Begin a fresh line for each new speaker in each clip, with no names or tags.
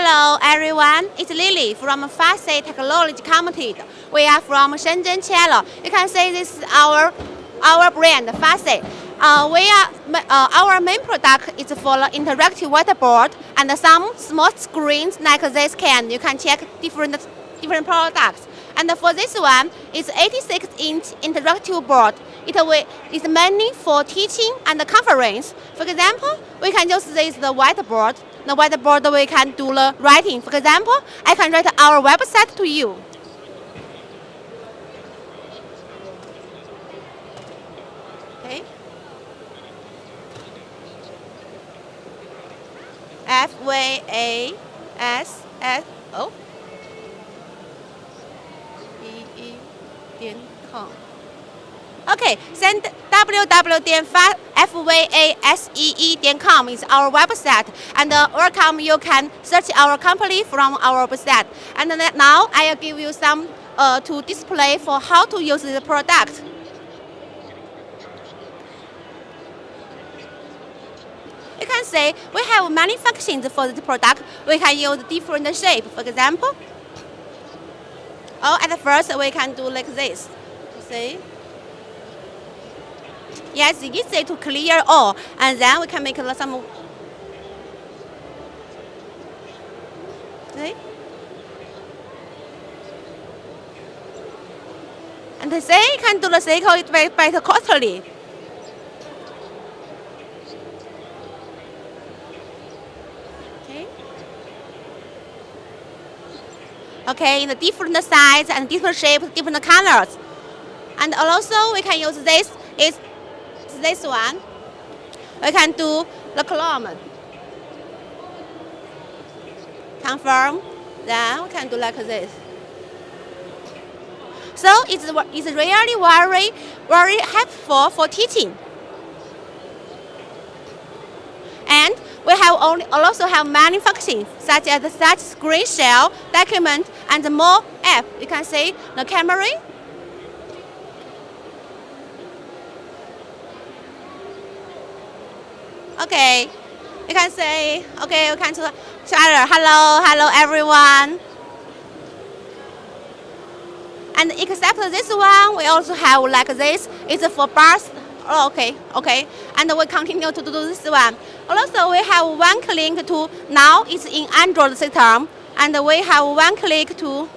Hello everyone, it's Lily from Fvasee Technology Limited. We are from Shenzhen, China. You can see this is our brand, Fvasee. Our main product is for the interactive whiteboard and some small screens like this you can check different products. And for this one, it's 86-inch interactive board. It is mainly for teaching and conference. For example, we can use this the whiteboard. The whiteboard we can do the writing. For example, I can write our website to you. Okay. Fvasee.com. Okay, send www.fvasee.com is our website, and welcome you can search our company from our website. And now I'll give you some to display for how to use the product. You can see we have many functions for the product. We can use different shape. For example, at first we can do like this. See? Yes, it's easy to clear all, and then we can make some. See? And say you can do the cycle better costly. Okay, in the different size and different shapes, different colors. And also we can use this one. We can do the column. Confirm. Then we can do like this. So it's really very helpful for teaching. And we also have many functions such as screen share, document, and more app. You can see the camera. Okay, you can say, okay, you can try hello everyone. And except this one, we also have like this. It's for bars. Oh, okay. And we continue to do this one. Also, we have one click to, now it's in Android system. And we have one click to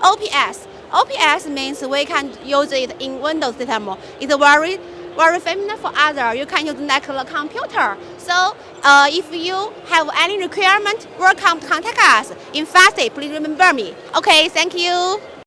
OPS. OPS means we can use it in Windows system. It's very familiar for others. You can use like the computer. So if you have any requirement, welcome to contact us. In Fvasee, please remember me. Okay, thank you.